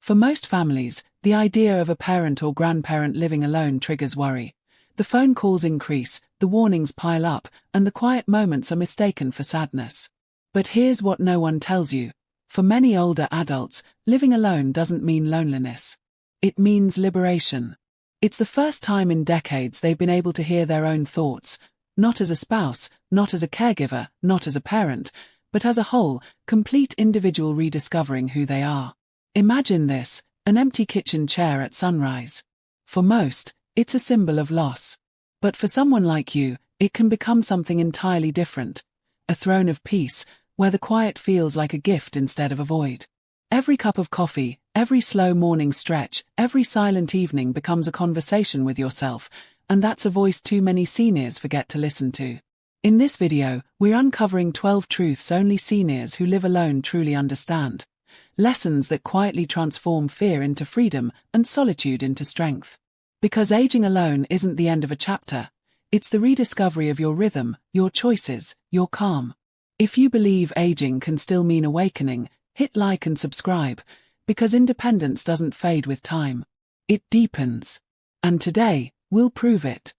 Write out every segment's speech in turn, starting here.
For most families, the idea of a parent or grandparent living alone triggers worry. The phone calls increase, the warnings pile up, and the quiet moments are mistaken for sadness. But here's what no one tells you. For many older adults, living alone doesn't mean loneliness. It means liberation. It's the first time in decades they've been able to hear their own thoughts, not as a spouse, not as a caregiver, not as a parent, but as a whole, complete individual rediscovering who they are. Imagine this, an empty kitchen chair at sunrise. For most, it's a symbol of loss. But for someone like you, it can become something entirely different. A throne of peace, where the quiet feels like a gift instead of a void. Every cup of coffee, every slow morning stretch, every silent evening becomes a conversation with yourself, and that's a voice too many seniors forget to listen to. In this video, we're uncovering 12 truths only seniors who live alone truly understand. Lessons that quietly transform fear into freedom and solitude into strength. Because aging alone isn't the end of a chapter. It's the rediscovery of your rhythm, your choices, your calm. If you believe aging can still mean awakening, hit like and subscribe, because independence doesn't fade with time. It deepens. And today, we'll prove it.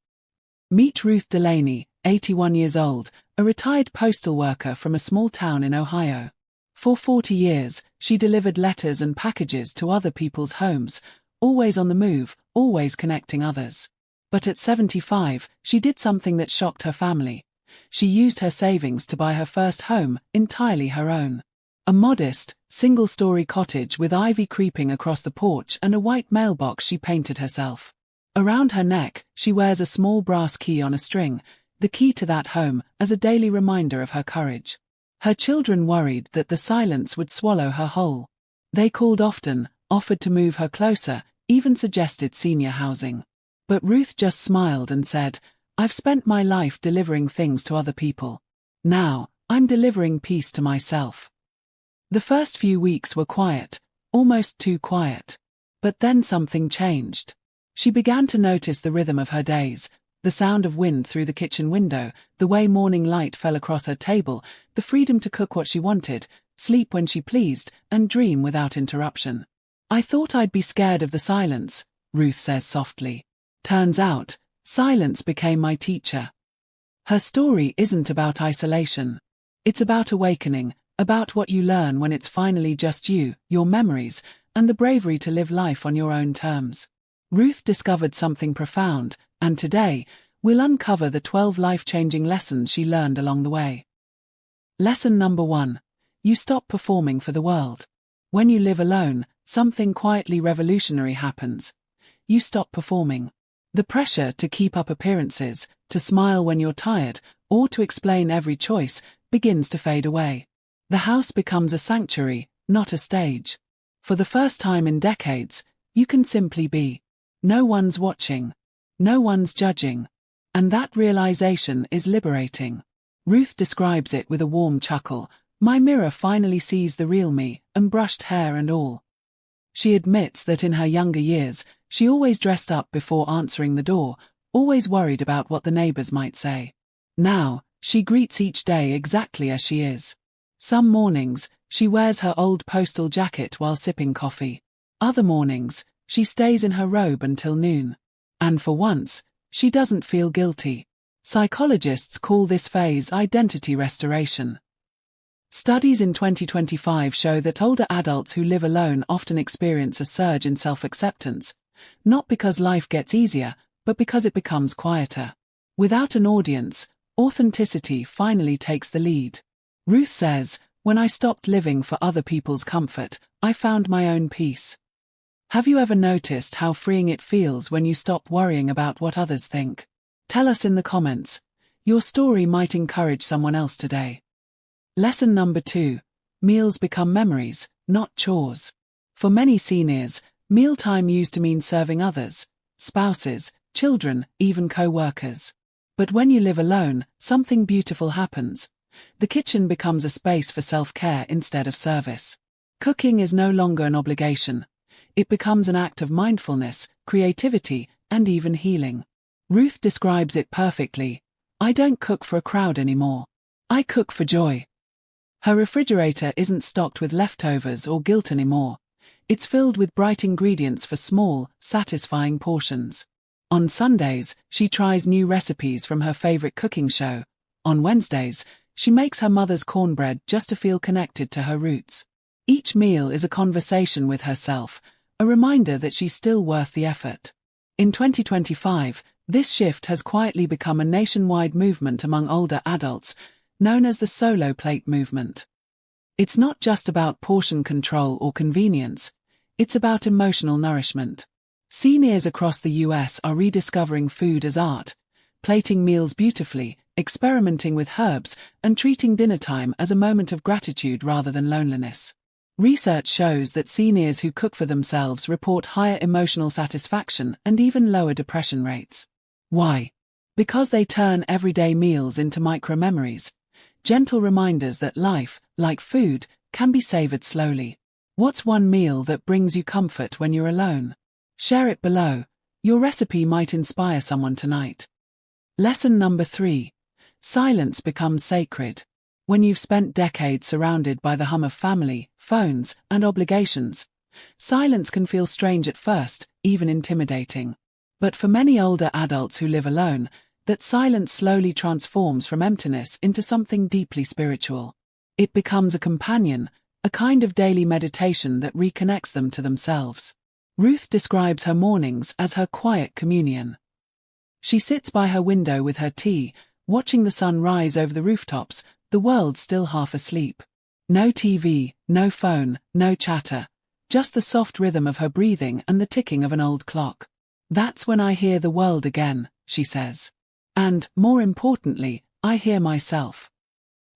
Meet Ruth Delaney, 81 years old, a retired postal worker from a small town in Ohio. For 40 years, she delivered letters and packages to other people's homes, always on the move, always connecting others. But at 75, she did something that shocked her family. She used her savings to buy her first home, entirely her own. A modest, single-story cottage with ivy creeping across the porch and a white mailbox she painted herself. Around her neck, she wears a small brass key on a string, the key to that home, as a daily reminder of her courage. Her children worried that the silence would swallow her whole. They called often, offered to move her closer, even suggested senior housing. But Ruth just smiled and said, "I've spent my life delivering things to other people. Now, I'm delivering peace to myself." The first few weeks were quiet, almost too quiet. But then something changed. She began to notice the rhythm of her days, the sound of wind through the kitchen window, the way morning light fell across her table, the freedom to cook what she wanted, sleep when she pleased, and dream without interruption. "I thought I'd be scared of the silence," Ruth says softly. "Turns out, silence became my teacher." Her story isn't about isolation. It's about awakening, about what you learn when it's finally just you, your memories, and the bravery to live life on your own terms. Ruth discovered something profound, and today, we'll uncover the 12 life-changing lessons she learned along the way. Lesson number 1. You stop performing for the world. When you live alone, something quietly revolutionary happens. You stop performing. The pressure to keep up appearances, to smile when you're tired, or to explain every choice, begins to fade away. The house becomes a sanctuary, not a stage. For the first time in decades, you can simply be. No one's watching. No one's judging. And that realization is liberating. Ruth describes it with a warm chuckle. "My mirror finally sees the real me, unbrushed hair and all." She admits that in her younger years, she always dressed up before answering the door, always worried about what the neighbors might say. Now, she greets each day exactly as she is. Some mornings, she wears her old postal jacket while sipping coffee. Other mornings, she stays in her robe until noon. And for once, she doesn't feel guilty. Psychologists call this phase identity restoration. Studies in 2025 show that older adults who live alone often experience a surge in self-acceptance, not because life gets easier, but because it becomes quieter. Without an audience, authenticity finally takes the lead. Ruth says, "When I stopped living for other people's comfort, I found my own peace." Have you ever noticed how freeing it feels when you stop worrying about what others think? Tell us in the comments. Your story might encourage someone else today. Lesson number 2. Meals become memories, not chores. For many seniors, mealtime used to mean serving others, spouses, children, even co-workers. But when you live alone, something beautiful happens. The kitchen becomes a space for self-care instead of service. Cooking is no longer an obligation. It becomes an act of mindfulness, creativity, and even healing. Ruth describes it perfectly. "I don't cook for a crowd anymore. I cook for joy." Her refrigerator isn't stocked with leftovers or guilt anymore. It's filled with bright ingredients for small, satisfying portions. On Sundays, she tries new recipes from her favorite cooking show. On Wednesdays, she makes her mother's cornbread just to feel connected to her roots. Each meal is a conversation with herself, a reminder that she's still worth the effort. In 2025, this shift has quietly become a nationwide movement among older adults, known as the solo plate movement. It's not just about portion control or convenience, it's about emotional nourishment. Seniors across the US are rediscovering food as art, plating meals beautifully, experimenting with herbs, and treating dinner time as a moment of gratitude rather than loneliness. Research shows that seniors who cook for themselves report higher emotional satisfaction and even lower depression rates. Why? Because they turn everyday meals into micro-memories, gentle reminders that life, like food, can be savored slowly. What's one meal that brings you comfort when you're alone? Share it below. Your recipe might inspire someone tonight. Lesson number 3. Silence becomes sacred. When you've spent decades surrounded by the hum of family, phones, and obligations, silence can feel strange at first, even intimidating. But for many older adults who live alone, that silence slowly transforms from emptiness into something deeply spiritual. It becomes a companion, a kind of daily meditation that reconnects them to themselves. Ruth describes her mornings as her quiet communion. She sits by her window with her tea, watching the sun rise over the rooftops, the world still half asleep. No TV, no phone, no chatter, just the soft rhythm of her breathing and the ticking of an old clock. That's when I hear the world again, she says. And, more importantly, I hear myself.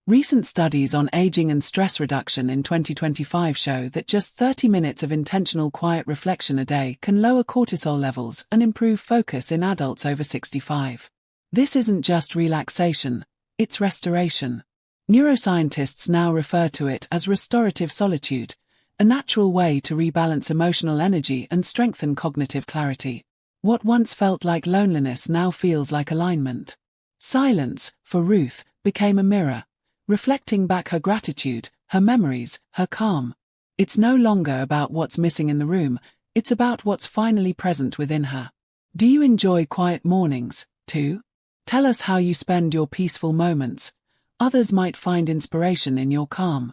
Recent studies on aging and stress reduction in 2025 show that just 30 minutes of intentional quiet reflection a day can lower cortisol levels and improve focus in adults over 65. This isn't just relaxation, it's restoration. Neuroscientists now refer to it as restorative solitude, a natural way to rebalance emotional energy and strengthen cognitive clarity. What once felt like loneliness now feels like alignment. Silence, for Ruth, became a mirror, reflecting back her gratitude, her memories, her calm. It's no longer about what's missing in the room, it's about what's finally present within her. Do you enjoy quiet mornings, too? Tell us how you spend your peaceful moments. Others might find inspiration in your calm.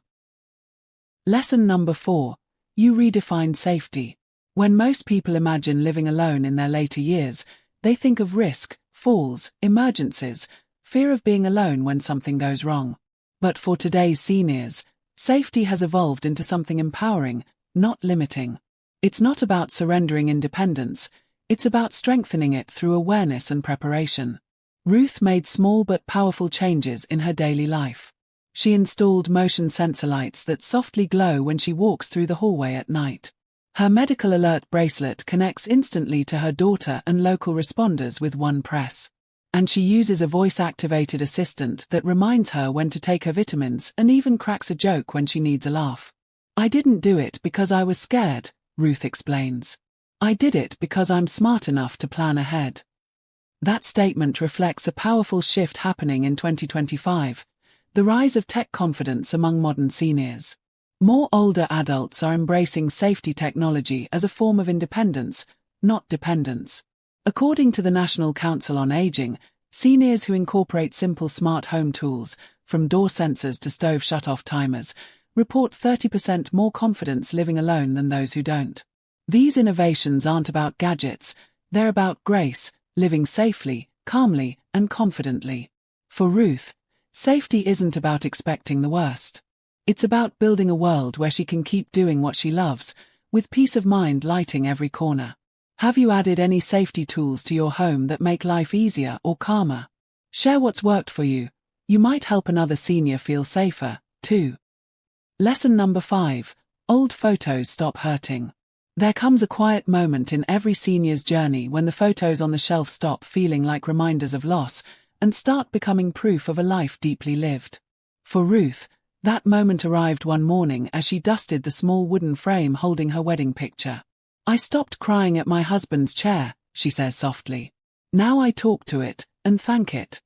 Lesson number 4. You redefine safety. When most people imagine living alone in their later years, they think of risk, falls, emergencies, fear of being alone when something goes wrong. But for today's seniors, safety has evolved into something empowering, not limiting. It's not about surrendering independence, it's about strengthening it through awareness and preparation. Ruth made small but powerful changes in her daily life. She installed motion sensor lights that softly glow when she walks through the hallway at night. Her medical alert bracelet connects instantly to her daughter and local responders with one press. And she uses a voice-activated assistant that reminds her when to take her vitamins and even cracks a joke when she needs a laugh. I didn't do it because I was scared, Ruth explains. I did it because I'm smart enough to plan ahead. That statement reflects a powerful shift happening in 2025, the rise of tech confidence among modern seniors. More older adults are embracing safety technology as a form of independence, not dependence. According to the National Council on Aging, seniors who incorporate simple smart home tools, from door sensors to stove shut-off timers, report 30% more confidence living alone than those who don't. These innovations aren't about gadgets, they're about grace, living safely, calmly, and confidently. For Ruth, safety isn't about expecting the worst. It's about building a world where she can keep doing what she loves, with peace of mind lighting every corner. Have you added any safety tools to your home that make life easier or calmer? Share what's worked for you. You might help another senior feel safer, too. Lesson number 5. Old photos stop hurting. There comes a quiet moment in every senior's journey when the photos on the shelf stop feeling like reminders of loss and start becoming proof of a life deeply lived. For Ruth, that moment arrived one morning as she dusted the small wooden frame holding her wedding picture. I stopped crying at my husband's chair, she says softly. Now I talk to it and thank it.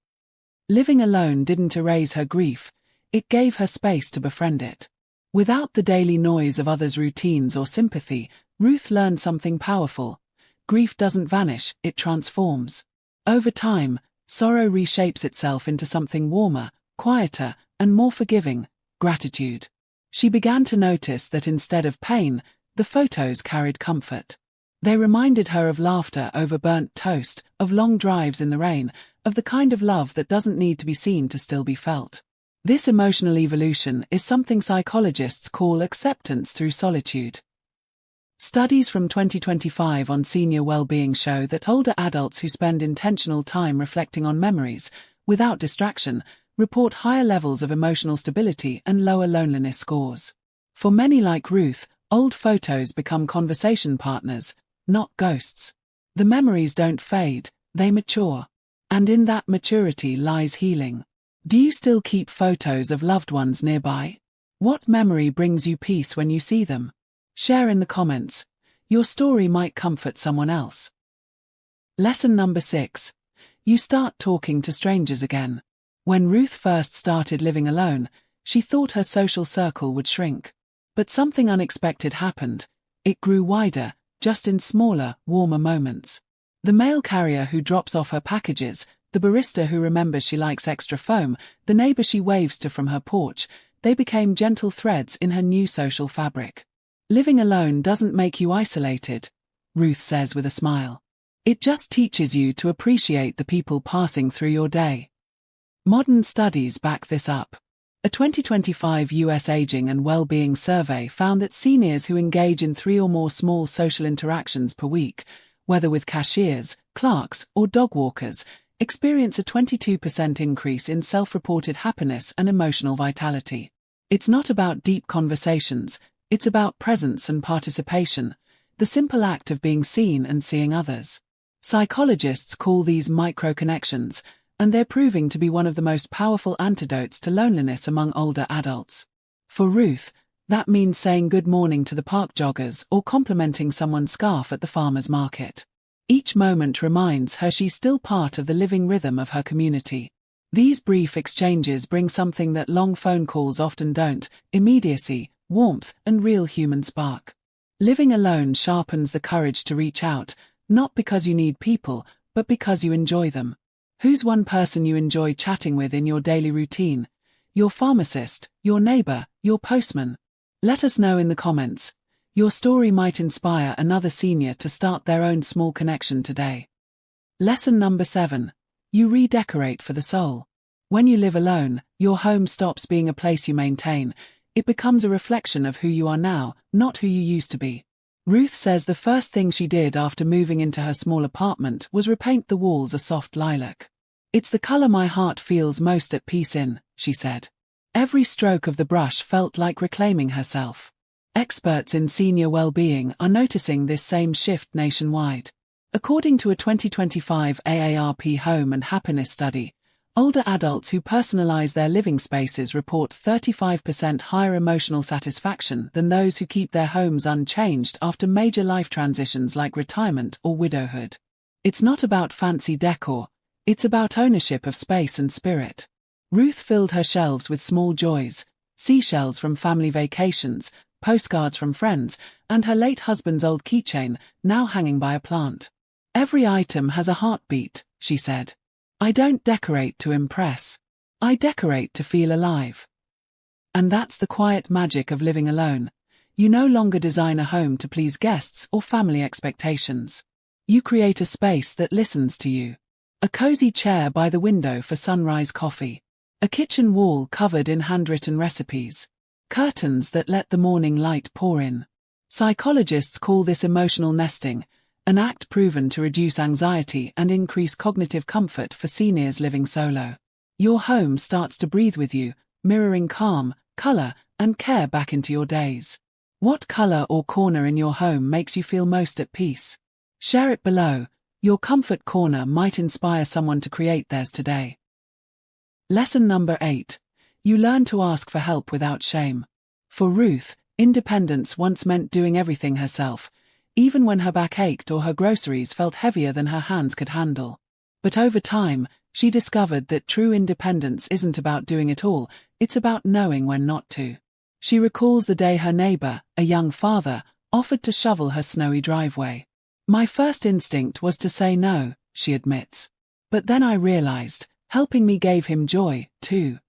Living alone didn't erase her grief, it gave her space to befriend it. Without the daily noise of others' routines or sympathy, Ruth learned something powerful. Grief doesn't vanish, it transforms. Over time, sorrow reshapes itself into something warmer, quieter, and more forgiving: gratitude. She began to notice that instead of pain, the photos carried comfort. They reminded her of laughter over burnt toast, of long drives in the rain, of the kind of love that doesn't need to be seen to still be felt. This emotional evolution is something psychologists call acceptance through solitude. Studies from 2025 on senior well-being show that older adults who spend intentional time reflecting on memories, without distraction, report higher levels of emotional stability and lower loneliness scores. For many like Ruth, old photos become conversation partners, not ghosts. The memories don't fade, they mature. And in that maturity lies healing. Do you still keep photos of loved ones nearby? What memory brings you peace when you see them? Share in the comments. Your story might comfort someone else. Lesson number 6. You start talking to strangers again. When Ruth first started living alone, she thought her social circle would shrink. But something unexpected happened. It grew wider, just in smaller, warmer moments. The mail carrier who drops off her packages, the barista who remembers she likes extra foam, the neighbor she waves to from her porch, they became gentle threads in her new social fabric. Living alone doesn't make you isolated, Ruth says with a smile. It just teaches you to appreciate the people passing through your day. Modern studies back this up. A 2025 U.S. Aging and Well-Being survey found that seniors who engage in 3 or more small social interactions per week, whether with cashiers, clerks, or dog walkers, experience a 22% increase in self-reported happiness and emotional vitality. It's not about deep conversations, it's about presence and participation, the simple act of being seen and seeing others. Psychologists call these micro-connections, and they're proving to be one of the most powerful antidotes to loneliness among older adults. For Ruth, that means saying good morning to the park joggers or complimenting someone's scarf at the farmer's market. Each moment reminds her she's still part of the living rhythm of her community. These brief exchanges bring something that long phone calls often don't: immediacy, warmth, and real human spark. Living alone sharpens the courage to reach out, not because you need people, but because you enjoy them. Who's one person you enjoy chatting with in your daily routine? Your pharmacist, your neighbor, your postman? Let us know in the comments. Your story might inspire another senior to start their own small connection today. Lesson number 7. You redecorate for the soul. When you live alone, your home stops being a place you maintain. It becomes a reflection of who you are now, not who you used to be. Ruth says the first thing she did after moving into her small apartment was repaint the walls a soft lilac. It's the color my heart feels most at peace in, she said. Every stroke of the brush felt like reclaiming herself. Experts in senior well-being are noticing this same shift nationwide. According to a 2025 AARP Home and Happiness study, older adults who personalize their living spaces report 35% higher emotional satisfaction than those who keep their homes unchanged after major life transitions like retirement or widowhood. It's not about fancy decor, it's about ownership of space and spirit. Ruth filled her shelves with small joys: seashells from family vacations, postcards from friends, and her late husband's old keychain, now hanging by a plant. Every item has a heartbeat, she said. I don't decorate to impress. I decorate to feel alive. And that's the quiet magic of living alone. You no longer design a home to please guests or family expectations. You create a space that listens to you. A cozy chair by the window for sunrise coffee. A kitchen wall covered in handwritten recipes. Curtains that let the morning light pour in. Psychologists call this emotional nesting, an act proven to reduce anxiety and increase cognitive comfort for seniors living solo. Your home starts to breathe with you, mirroring calm, color, and care back into your days. What color or corner in your home makes you feel most at peace? Share it below. Your comfort corner might inspire someone to create theirs today. Lesson number 8. You learn to ask for help without shame. For Ruth, independence once meant doing everything herself, even when her back ached or her groceries felt heavier than her hands could handle. But over time, she discovered that true independence isn't about doing it all, it's about knowing when not to. She recalls the day her neighbor, a young father, offered to shovel her snowy driveway. My first instinct was to say no, she admits. But then I realized, helping me gave him joy, too.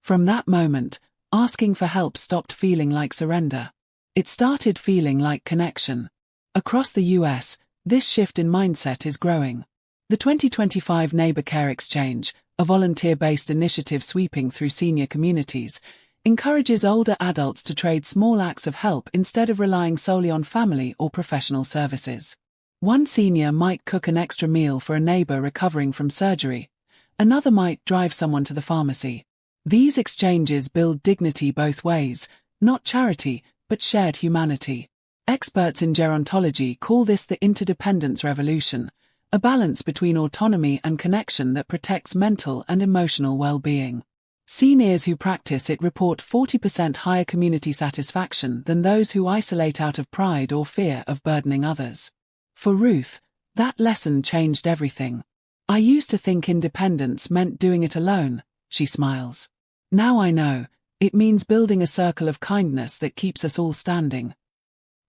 From that moment, asking for help stopped feeling like surrender. It started feeling like connection. Across the US, this shift in mindset is growing. The 2025 Neighbor Care Exchange, a volunteer-based initiative sweeping through senior communities, encourages older adults to trade small acts of help instead of relying solely on family or professional services. One senior might cook an extra meal for a neighbor recovering from surgery. Another might drive someone to the pharmacy. These exchanges build dignity both ways, not charity, but shared humanity. Experts in gerontology call this the interdependence revolution, a balance between autonomy and connection that protects mental and emotional well-being. Seniors who practice it report 40% higher community satisfaction than those who isolate out of pride or fear of burdening others. For Ruth, that lesson changed everything. I used to think independence meant doing it alone, she smiles. Now I know, it means building a circle of kindness that keeps us all standing.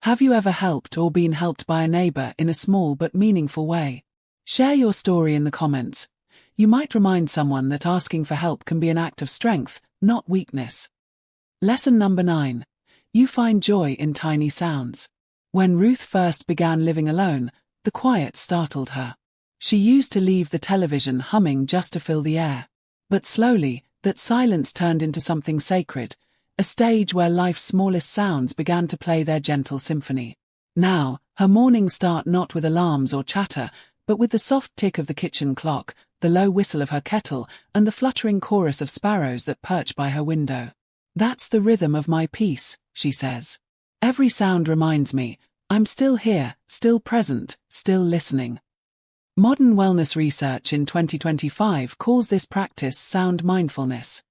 Have you ever helped or been helped by a neighbor in a small but meaningful way? Share your story in the comments. You might remind someone that asking for help can be an act of strength, not weakness. Lesson number 9. You find joy in tiny sounds. When Ruth first began living alone, the quiet startled her. She used to leave the television humming just to fill the air. But slowly, that silence turned into something sacred, a stage where life's smallest sounds began to play their gentle symphony. Now, her mornings start not with alarms or chatter, but with the soft tick of the kitchen clock, the low whistle of her kettle, and the fluttering chorus of sparrows that perch by her window. That's the rhythm of my peace, she says. Every sound reminds me, I'm still here, still present, still listening. Modern wellness research in 2025 calls this practice sound mindfulness.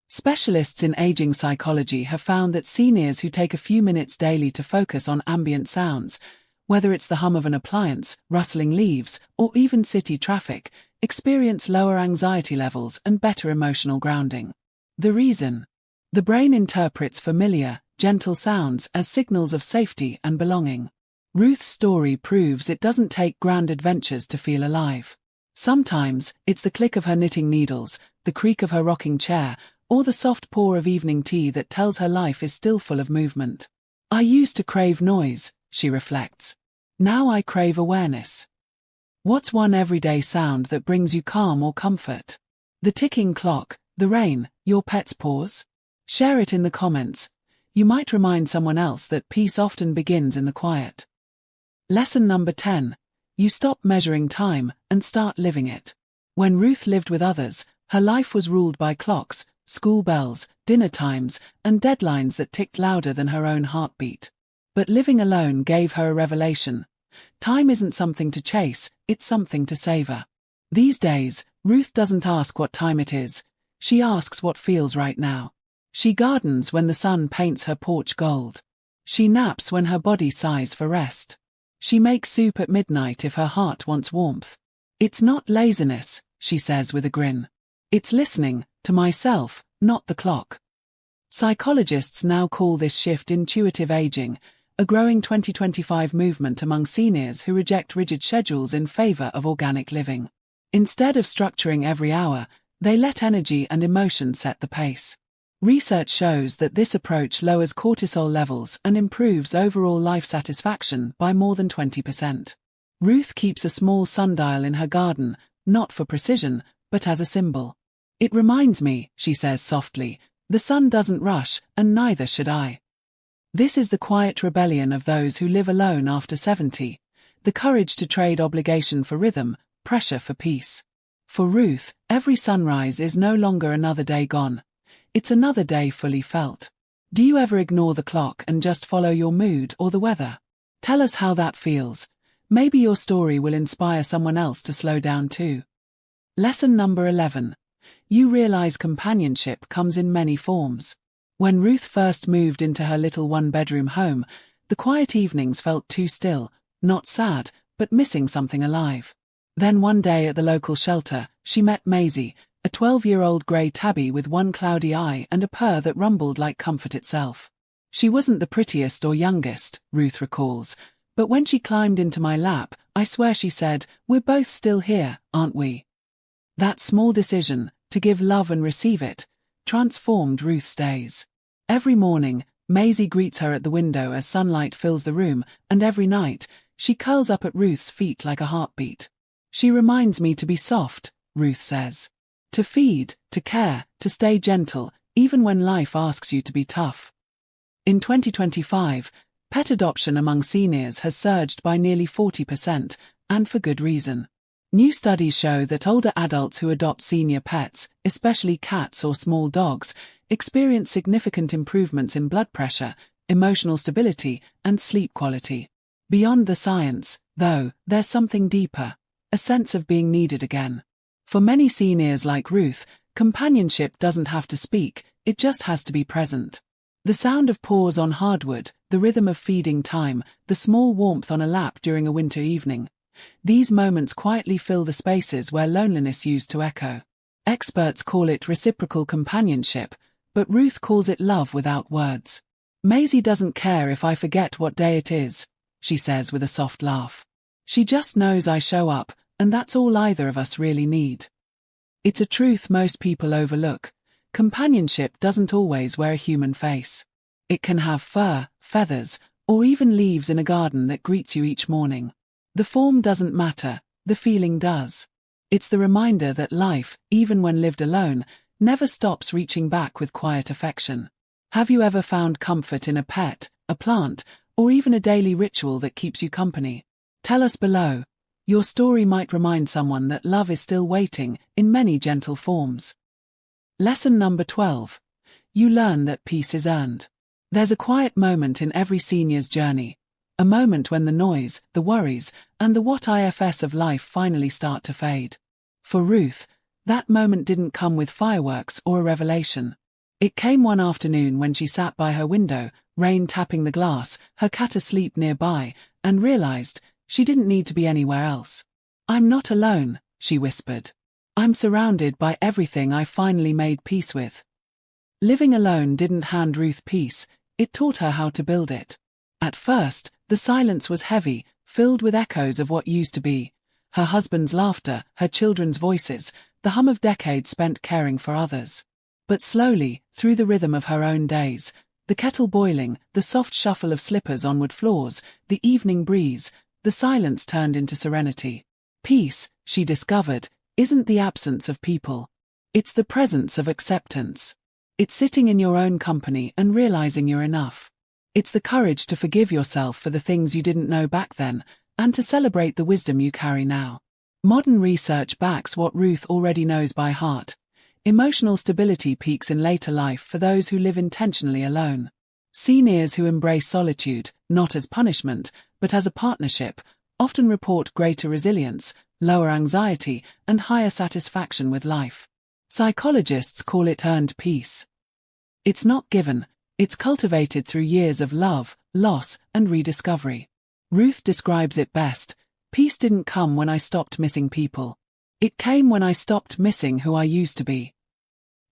Specialists in aging psychology have found that seniors who take a few minutes daily to focus on ambient sounds, whether it's the hum of an appliance, rustling leaves, or even city traffic, experience lower anxiety levels and better emotional grounding. The reason? The brain interprets familiar, gentle sounds as signals of safety and belonging. Ruth's story proves it doesn't take grand adventures to feel alive. Sometimes, it's the click of her knitting needles, the creak of her rocking chair, or the soft pour of evening tea that tells her life is still full of movement. I used to crave noise, she reflects. Now I crave awareness. What's one everyday sound that brings you calm or comfort? The ticking clock, the rain, your pet's paws? Share it in the comments. You might remind someone else that peace often begins in the quiet. Lesson number 10. You stop measuring time and start living it. When Ruth lived with others, her life was ruled by clocks, school bells, dinner times, and deadlines that ticked louder than her own heartbeat. But living alone gave her a revelation. Time isn't something to chase, it's something to savor. These days, Ruth doesn't ask what time it is. She asks what feels right now. She gardens when the sun paints her porch gold. She naps when her body sighs for rest. She makes soup at midnight if her heart wants warmth. It's not laziness, she says with a grin. It's listening, to myself, not the clock. Psychologists now call this shift intuitive aging, a growing 2025 movement among seniors who reject rigid schedules in favor of organic living. Instead of structuring every hour, they let energy and emotion set the pace. Research shows that this approach lowers cortisol levels and improves overall life satisfaction by more than 20%. Ruth keeps a small sundial in her garden, not for precision, but as a symbol. It reminds me, she says softly, the sun doesn't rush, and neither should I. This is the quiet rebellion of those who live alone after 70, the courage to trade obligation for rhythm, pressure for peace. For Ruth, every sunrise is no longer another day gone. It's another day fully felt. Do you ever ignore the clock and just follow your mood or the weather? Tell us how that feels. Maybe your story will inspire someone else to slow down too. Lesson number 11. You realize companionship comes in many forms. When Ruth first moved into her little one-bedroom home, the quiet evenings felt too still, not sad, but missing something alive. Then one day at the local shelter, she met Maisie, a 12-year-old grey tabby with one cloudy eye and a purr that rumbled like comfort itself. She wasn't the prettiest or youngest, Ruth recalls, but when she climbed into my lap, I swear she said, "We're both still here, aren't we?" That small decision, to give love and receive it, transformed Ruth's days. Every morning, Maisie greets her at the window as sunlight fills the room, and every night, she curls up at Ruth's feet like a heartbeat. She reminds me to be soft, Ruth says. To feed, to care, to stay gentle, even when life asks you to be tough. In 2025, pet adoption among seniors has surged by nearly 40%, and for good reason. New studies show that older adults who adopt senior pets, especially cats or small dogs, experience significant improvements in blood pressure, emotional stability, and sleep quality. Beyond the science, though, there's something deeper, a sense of being needed again. For many seniors like Ruth, companionship doesn't have to speak, it just has to be present. The sound of paws on hardwood, the rhythm of feeding time, the small warmth on a lap during a winter evening. These moments quietly fill the spaces where loneliness used to echo. Experts call it reciprocal companionship, but Ruth calls it love without words. Maisie doesn't care if I forget what day it is, she says with a soft laugh. She just knows I show up, and that's all either of us really need. It's a truth most people overlook. Companionship doesn't always wear a human face. It can have fur, feathers, or even leaves in a garden that greets you each morning. The form doesn't matter, the feeling does. It's the reminder that life, even when lived alone, never stops reaching back with quiet affection. Have you ever found comfort in a pet, a plant, or even a daily ritual that keeps you company? Tell us below. Your story might remind someone that love is still waiting, in many gentle forms. Lesson number 12. You learn that peace is earned. There's a quiet moment in every senior's journey. A moment when the noise, the worries, and the what-ifs of life finally start to fade. For Ruth, that moment didn't come with fireworks or a revelation. It came one afternoon when she sat by her window, rain tapping the glass, her cat asleep nearby, and realized she didn't need to be anywhere else. "I'm not alone," she whispered. "I'm surrounded by everything I finally made peace with." Living alone didn't hand Ruth peace, it taught her how to build it. At first, the silence was heavy, filled with echoes of what used to be. Her husband's laughter, her children's voices, the hum of decades spent caring for others. But slowly, through the rhythm of her own days, the kettle boiling, the soft shuffle of slippers on wood floors, the evening breeze, the silence turned into serenity. Peace, she discovered, isn't the absence of people. It's the presence of acceptance. It's sitting in your own company and realizing you're enough. It's the courage to forgive yourself for the things you didn't know back then, and to celebrate the wisdom you carry now. Modern research backs what Ruth already knows by heart. Emotional stability peaks in later life for those who live intentionally alone. Seniors who embrace solitude, not as punishment, but as a partnership, often report greater resilience, lower anxiety, and higher satisfaction with life. Psychologists call it earned peace. It's not given, it's cultivated through years of love, loss, and rediscovery. Ruth describes it best: "Peace didn't come when I stopped missing people. It came when I stopped missing who I used to be."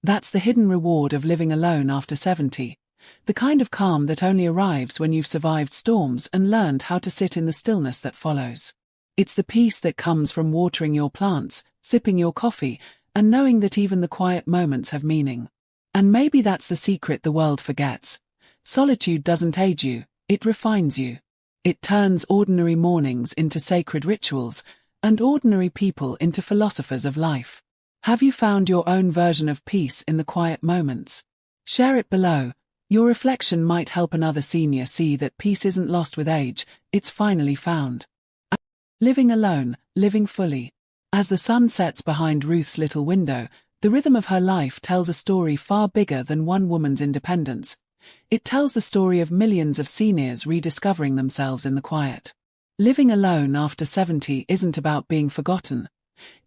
That's the hidden reward of living alone after 70. The kind of calm that only arrives when you've survived storms and learned how to sit in the stillness that follows. It's the peace that comes from watering your plants, sipping your coffee, and knowing that even the quiet moments have meaning. And maybe that's the secret the world forgets. Solitude doesn't age you, it refines you. It turns ordinary mornings into sacred rituals, and ordinary people into philosophers of life. Have you found your own version of peace in the quiet moments? Share it below. Your reflection might help another senior see that peace isn't lost with age, it's finally found. Living alone, living fully. As the sun sets behind Ruth's little window, the rhythm of her life tells a story far bigger than one woman's independence. It tells the story of millions of seniors rediscovering themselves in the quiet. Living alone after 70 isn't about being forgotten.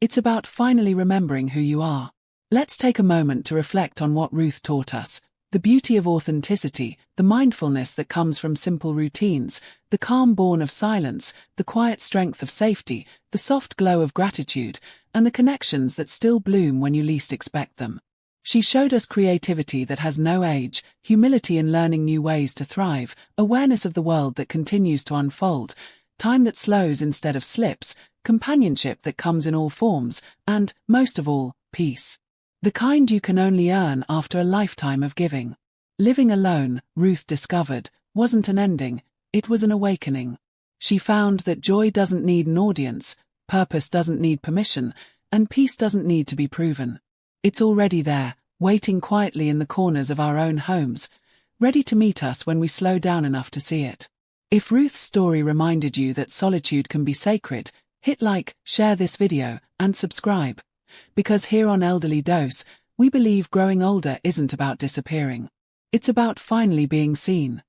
It's about finally remembering who you are. Let's take a moment to reflect on what Ruth taught us. The beauty of authenticity, the mindfulness that comes from simple routines, the calm born of silence, the quiet strength of safety, the soft glow of gratitude, and the connections that still bloom when you least expect them. She showed us creativity that has no age, humility in learning new ways to thrive, awareness of the world that continues to unfold, time that slows instead of slips, companionship that comes in all forms, and, most of all, peace. The kind you can only earn after a lifetime of giving. Living alone, Ruth discovered, wasn't an ending, it was an awakening. She found that joy doesn't need an audience, purpose doesn't need permission, and peace doesn't need to be proven. It's already there, waiting quietly in the corners of our own homes, ready to meet us when we slow down enough to see it. If Ruth's story reminded you that solitude can be sacred, hit like, share this video, and subscribe. Because here on Elderly Dose, we believe growing older isn't about disappearing. It's about finally being seen.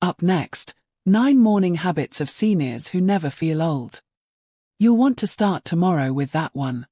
Up next, 9 Morning Habits of Seniors Who Never Feel Old. You'll want to start tomorrow with that one.